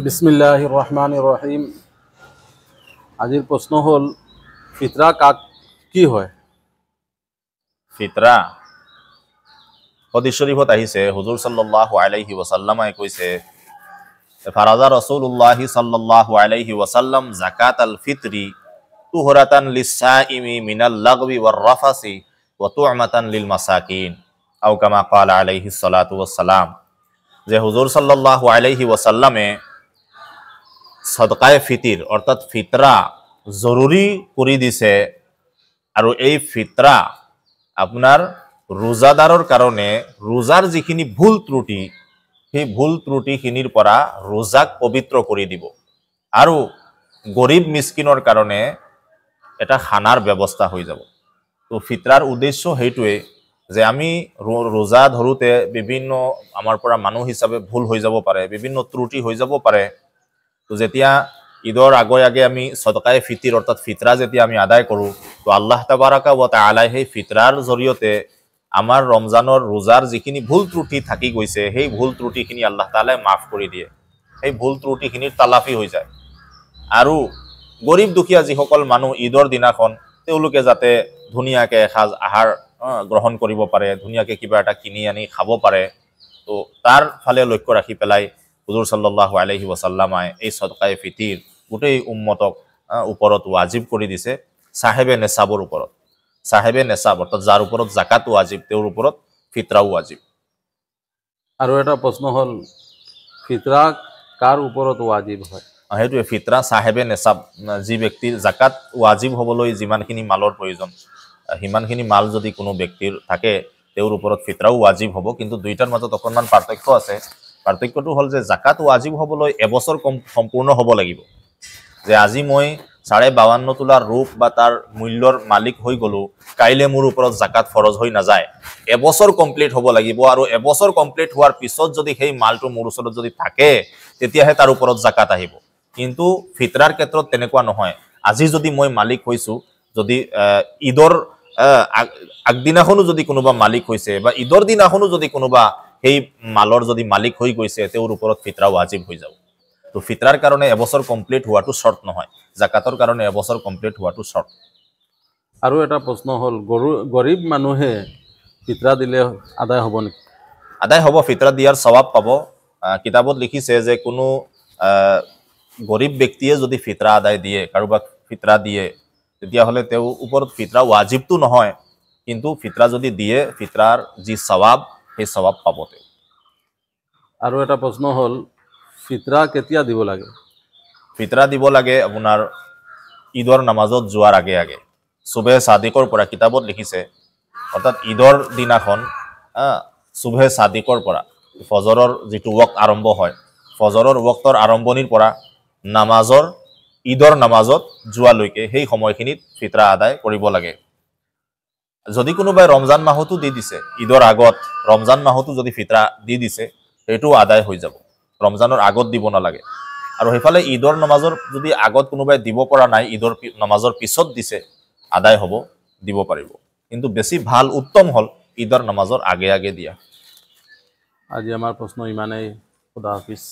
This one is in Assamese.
বিসমিল্লাহির রহমানির রহিম। আজির প্রশ্ন হল ফিতরা কাক কি হয়? ফিতরা হাদিস শরীফত আহিছে হুজুর সাল্লাল্লাহু আলাইহি ওয়াসাল্লামে কৈছে ফারাজা রাসূলুল্লাহ সাল্লাল্লাহু আলাইহি ওয়াসাল্লাম যাকাতাল ফিতরি তুহরাতান লিস-সাইমি মিনাল লাগবি ওয়ার রাফাসি ওয়া তু'মাতান লিল মাসাকিন আও কামা ক্বালা আলাইহিস সালাতু ওয়াস সালাম। যে হুজুর সাল্লাল্লাহু আলাইহি ওয়াসাল্লামে সদকায়ে ফিতির অর্থাৎ ফিতরা জরুরি করে দিছে আৰু এই ফিতৰা আপনাৰ ৰোজাদাৰৰ কাৰণে ৰোজাৰ যিখিনি ভুল ত্ৰুটি সেই ভুল ত্ৰুটিখিনিৰ পৰা ৰোজাক পবিত্ৰ কৰে দিব আৰু গৰিব মিসকিনৰ কাৰণে এটা খানাৰ ব্যবস্থা হয়ে যাব। তো ফিতৰাৰ উদ্দেশ্য সেইটোৱে যে আমি ৰোজা ধৰোতে বিভিন্ন আমাৰ পৰা মানুহ হিচাপে ভুল হৈ যাব পাৰে, বিভিন্ন ত্ৰুটি হৈ যাব পাৰে। তো যেতিয়া ঈদৰ আগে আমি সদকায়ে ফিতিৰ অৰ্থাৎ ফিতৰা যেতিয়া আমি আদায় কৰো, তো আল্লাহ তাবাৰাকা ওয়া তাআলা সেই ফিতৰাৰ জৰিয়তে আমাৰ ৰমজানৰ ৰোজাৰ যিখিনি ভুল ত্ৰুটি থাকি গৈছে সেই ভুল ত্ৰুটিখিনি আল্লাহ তাআলাই মাফ কৰি দিয়ে, সেই ভুল ত্ৰুটিখিনিৰ তালাফি হৈ যায়। আৰু গৰিব দুখীয়া যিসকল মানুহ ঈদৰ দিনাখন তেওঁলোকে যাতে ধুনীয়াকে এসাঁজ আহাৰ গ্ৰহণ কৰিব পাৰে, ধুনীয়াকে কিবা এটা কিনি আনি খাব পাৰে। তো তাৰ ফালে লক্ষ্য ৰাখি পেলাই হুজুৰ সাল্লাল্লাহু আলাইহি ওয়াসাল্লামে এই সদকায়ে ফিতিৰ গোটেই উম্মতক ওপৰত ওয়াজিব কৰি দিছে, সাহেবে নেসাবৰ ওপৰত। সাহেবে নেসাব অৰ্থাৎ যাৰ উপৰত জাকাত ওয়াজিব তেওঁৰ ওপৰত ফিতৰাও ওয়াজিব। আৰু এটা প্ৰশ্ন হল ফিতৰা কাৰ উপৰত ওয়াজিব হয়? সেইটোৱে ফিতৰা সাহেবে নেসাব, যি ব্যক্তিৰ জাকাত ওয়াজিব হবলৈ যিমানখিনি মালৰ প্ৰয়োজন সিমানখিনি মাল যদি কোনো ব্যক্তিৰ থাকে তেওঁৰ ওপৰত ফিতৰাও ওয়াজিব হ'ব। কিন্তু দুইটাৰ মাজত অকণমান পাৰ্থক্য আছে। পাৰ্থক্যটো হ'ল যে জাকাত ওয়াজিব হবলৈ এবছৰ সম্পূৰ্ণ হ'ব লাগিব। যে আজি মই 52.5 তোলাৰ ৰূপ বা তাৰ মূল্যৰ মালিক হৈ গলো, কাইলে মোৰ ওপৰত জাকাত ফৰজ হৈ নাযায়। এবছৰ কমপ্লিট হ'ব লাগিব, আৰু এবছৰ কমপ্লিট হোৱাৰ পিছত যদি সেই মালটো মোৰ ওচৰত যদি থাকে তেতিয়াহে তাৰ ওপৰত জাকাত আহিব। কিন্তু ফিতৰাৰ ক্ষেত্ৰত তেনেকুৱা নহয়। আজি যদি মই মালিক হৈছো, যদি ঈদৰ আগদিনাখনো যদি কোনোবা মালিক হৈছে বা ঈদৰ দিনাখনো যদি কোনোবা সেই মালৰ যদি মালিক হৈ গৈছে, তেওঁৰ ওপৰত ফিতৰা ওয়াজিব হৈ যাব। তো ফিতৰাৰ কাৰণে এবছৰ কমপ্লিট হওয়াটো শৰ্ত নহয়, জাকাতৰ কাৰণে এবছৰ কমপ্লিট হওয়াটো শৰ্ত। আৰু এটা প্ৰশ্ন হল গৰিব মানুহে ফিতৰা দিলে আদায় হ'ব নেকি? আদায় হ'ব, ফিতৰা দিয়াৰ সওয়াব পাব। কিতাবত লিখিছে যে কোনো গৰিব ব্যক্তিয়ে যদি ফিতৰা আদায় দিয়ে, কাৰোবাক ফিতৰা দিয়ে, তেতিয়াহ'লে তেওঁ ওপৰত ফিতৰা ওয়াজিবটো নহয়, কিন্তু ফিতৰা যদি দিয়ে ফিতৰাৰ যি সওয়াব সেই সওয়াব পাব তেওঁ। আৰু এটা প্ৰশ্ন হল ফিতৰা কেতিয়া দিব লাগে? ফিতৰা দিব লাগে আপোনাৰ ঈদৰ নামাজত যোৱাৰ আগে সুবহে সাদিকৰ পৰা। কিতাবত লিখিছে অৰ্থাৎ ঈদৰ দিনাখন সুবহে সাদিকৰ পৰা ফজৰৰ যিটো ওয়াক্ত আৰম্ভ হয়, ফজৰৰ ওয়াক্তৰ আৰম্ভণিৰ পৰা নামাজৰ ঈদৰ নামাজত যোৱালৈকে সেই সময়খিনিত ফিতৰা আদায় কৰিব লাগে। যদি কোনোবাই ৰমজান মাহতো দি দিছে, ঈদৰ আগত ৰমজান মাহতো যদি ফিতৰা দি দিছে, সেইটো আদায় হৈ যাব। ৰমজানৰ আগত দিব নালাগে। আৰু সেইফালে ঈদৰ নামাজৰ যদি আগত কোনোবাই দিব পৰা নাই, ঈদৰ নামাজৰ পিছত দিছে, আদায় হ'ব, দিব পাৰিব। কিন্তু বেছি ভাল উত্তম হল ঈদৰ নামাজৰ আগে দিয়া। আজি আমাৰ প্ৰশ্ন ইমানেই। খুদা হাফিজ।